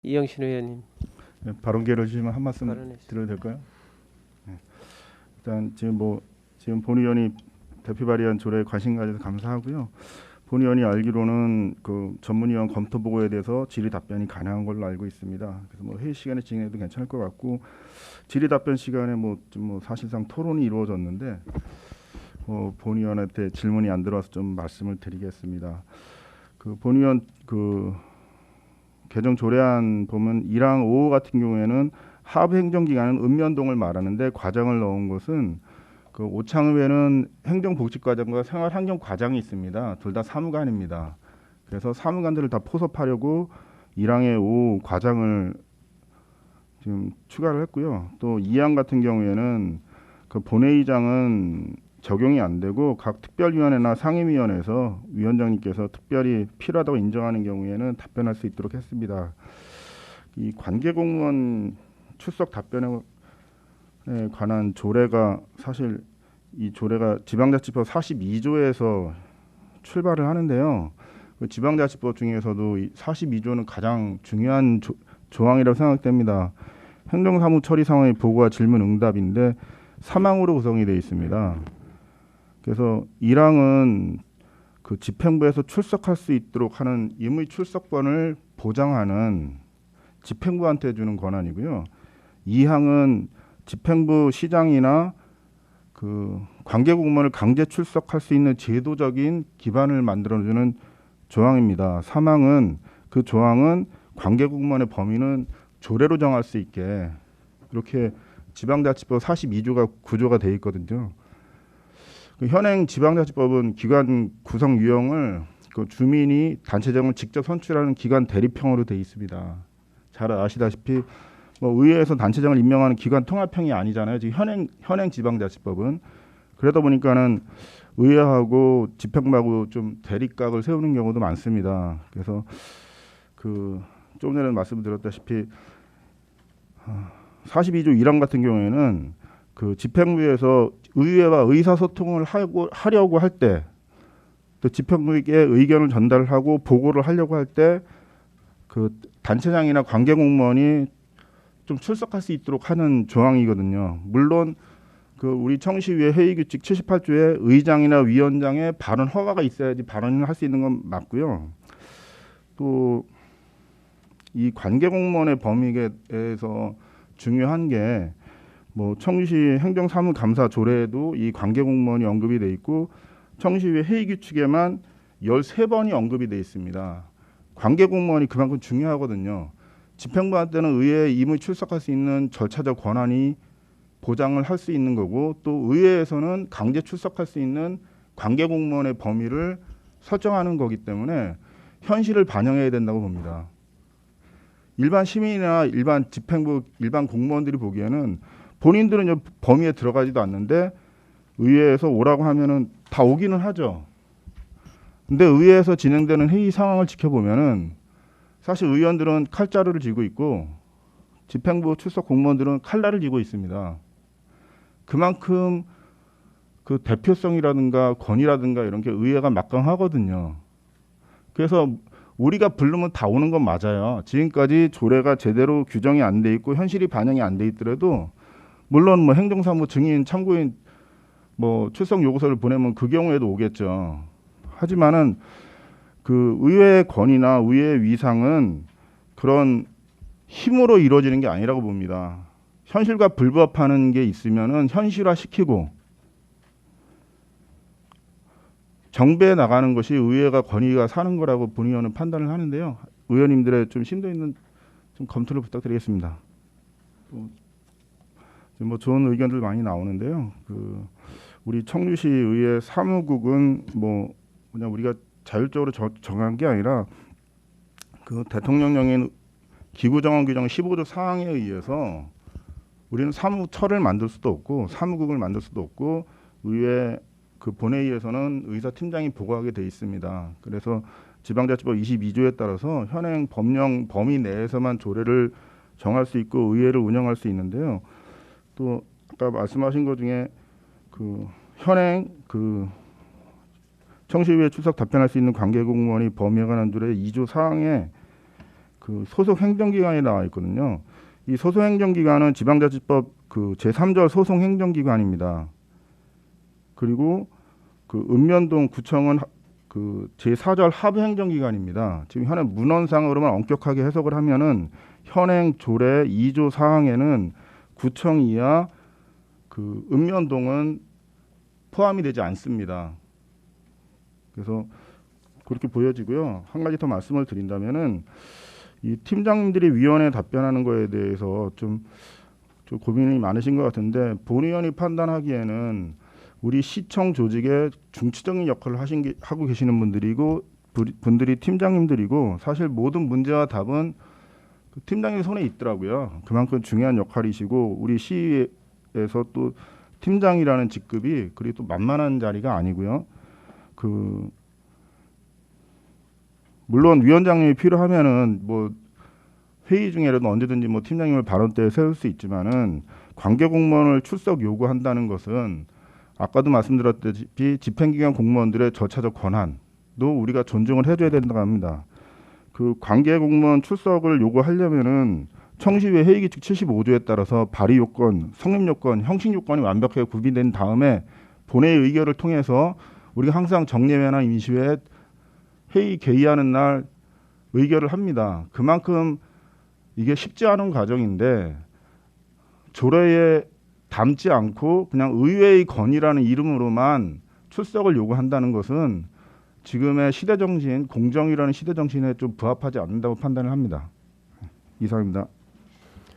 이영신 의원님 네, 발언기회를 주시면 한 말씀 발언해 주세요. 드려도 될까요? 네. 일단 지금 본 의원이 대표 발의한 조례에 관심 가져서 감사하고요. 본 의원이 알기로는 그 전문위원 검토 보고에 대해서 질의 답변이 가능한 걸로 알고 있습니다. 그래서 뭐 회의 시간에 진행해도 괜찮을 것 같고, 질의 답변 시간에 좀 사실상 토론이 이루어졌는데 본 의원한테 질문이 안 들어와서 좀 말씀을 드리겠습니다. 그 본 의원 개정 조례안 보면 1항 5호 같은 경우에는 하부 행정기관은 읍면동을 말하는데 과정을 넣은 것은 그 오창읍에는 행정복지과장과 생활환경과장이 있습니다. 둘 다 사무관입니다. 그래서 사무관들을 다 포섭하려고 1항의 5 과장을 지금 추가를 했고요. 또 2항 같은 경우에는 그 본회의장은 적용이 안 되고 각 특별위원회나 상임위원회에서 위원장님께서 특별히 필요하다고 인정하는 경우에는 답변할 수 있도록 했습니다. 이 관계공무원 출석 답변에 관한 조례가 사실 이 조례가 지방자치법 42조에서 출발을 하는데요. 그 지방자치법 중에서도 이 42조는 가장 중요한 조항이라고 생각됩니다. 행정사무 처리 상황의 보고와 질문 응답인데 3항으로 구성이 되어 있습니다. 그래서 1항은 그 집행부에서 출석할 수 있도록 하는 임의 출석권을 보장하는 집행부한테 주는 권한이고요. 2항은 집행부 시장이나 그 관계 공무원을 강제 출석할 수 있는 제도적인 기반을 만들어주는 조항입니다. 3항은 그 조항은 관계 공무원의 범위는 조례로 정할 수 있게 이렇게 지방자치법 42조가 구조가 되어 있거든요. 그 현행 지방자치법은 기관 구성 유형을 그 주민이 단체장을 직접 선출하는 기관 대립형으로 되어 있습니다. 잘 아시다시피 의회에서 단체장을 임명하는 기관 통합형이 아니잖아요. 지금 현행 지방자치법은 그러다 보니까는 의회하고 집행부하고 좀 대립각을 세우는 경우도 많습니다. 그래서 그 조금 전에 말씀드렸다시피 42조 1항 같은 경우에는 그 집행부에서 의회와 의사소통을 하려고 할 때, 또 집행부에게 의견을 전달하고 보고를 하려고 할 때 그 단체장이나 관계공무원이 좀 출석할 수 있도록 하는 조항이거든요. 물론 그 우리 청시위의 회의규칙 78조에 의장이나 위원장의 발언 허가가 있어야지 발언을 할 수 있는 건 맞고요. 또 이 관계공무원의 범위에 대해서 중요한 게 청주시 행정사무감사 조례에도 이 관계공무원이 언급이 돼 있고 청시위 회의규칙에만 13번이 언급이 돼 있습니다. 관계공무원이 그만큼 중요하거든요. 집행부한테는 의회에 임의 출석할 수 있는 절차적 권한이 보장을 할 수 있는 거고, 또 의회에서는 강제 출석할 수 있는 관계공무원의 범위를 설정하는 거기 때문에 현실을 반영해야 된다고 봅니다. 일반 시민이나 일반 집행부 일반 공무원들이 보기에는 본인들은 범위에 들어가지도 않는데 의회에서 오라고 하면은 다 오기는 하죠. 근데 의회에서 진행되는 회의 상황을 지켜보면은 사실 의원들은 칼자루를 쥐고 있고 집행부 출석 공무원들은 칼날을 쥐고 있습니다. 그만큼 그 대표성이라든가 권위라든가 이런 게 의회가 막강하거든요. 그래서 우리가 부르면 다 오는 건 맞아요. 지금까지 조례가 제대로 규정이 안 돼 있고 현실이 반영이 안 돼 있더라도 물론 행정사무 증인 참고인 출석 요구서를 보내면 그 경우에도 오겠죠. 하지만은 그 의회의 권위나 의회의 위상은 그런 힘으로 이루어지는 게 아니라고 봅니다. 현실과 불부합하는 게 있으면은 현실화시키고 정배에 나가는 것이 의회가 권위가 사는 거라고 본 의원은 판단을 하는데요. 의원님들의 좀 심도 있는 좀 검토를 부탁드리겠습니다. 좋은 의견들 많이 나오는데요. 그 우리 청주시 의회 사무국은 그냥 우리가 자율적으로 정한 게 아니라 그 대통령령인 기구정원 규정 15조 4항에 의해서 우리는 사무처를 만들 수도 없고 사무국을 만들 수도 없고 의회 그 본회의에서는 의사팀장이 보고하게 돼 있습니다. 그래서 지방자치법 22조에 따라서 현행 법령 범위 내에서만 조례를 정할 수 있고 의회를 운영할 수 있는데요. 또 아까 말씀하신 것 중에 그 현행 그 청시위에 출석 답변할 수 있는 관계공무원이 범위에 관한 조례 2조 4항에 그 그 소속 행정기관이 나와 있거든요. 이 소속 행정기관은 지방자치법 그 제3절 소속 행정기관입니다. 그리고 그 읍면동 구청은 그 제4절 하부행정기관입니다. 지금 현행 문헌상으로만 엄격하게 해석을 하면은 현행 조례 2조 사항에는 구청 이하 그 읍면동은 포함이 되지 않습니다. 그래서 그렇게 보여지고요. 한 가지 더 말씀을 드린다면은 이 팀장님들이 위원회에 답변하는 거에 대해서 좀 고민이 많으신 것 같은데 본의원이 판단하기에는 우리 시청 조직의 중추적인 역할을 하고 계시는 분들이 팀장님들이고 사실 모든 문제와 답은 그 팀장님 손에 있더라고요. 그만큼 중요한 역할이시고 우리 시에서 또 팀장이라는 직급이 그리 또 만만한 자리가 아니고요. 그 물론 위원장님이 필요하면은 뭐 회의 중에라도 언제든지 뭐 팀장님을 발언대에 세울 수 있지만은 관계 공무원을 출석 요구한다는 것은 아까도 말씀드렸다시피 집행기관 공무원들의 절차적 권한도 우리가 존중을 해줘야 된다고 합니다. 그 관계 공무원 출석을 요구하려면은 청시회 회의규칙 75조에 따라서 발의 요건, 성립 요건, 형식 요건이 완벽하게 구비된 다음에 본회의 의결을 통해서 우리가 항상 정례회나 임시회 회의 개의하는 날 의결을 합니다. 그만큼 이게 쉽지 않은 과정인데 조례에 담지 않고 그냥 의회의 건의라는 이름으로만 출석을 요구한다는 것은 지금의 시대 정신, 공정이라는 시대 정신에 좀 부합하지 않는다고 판단을 합니다. 이상입니다.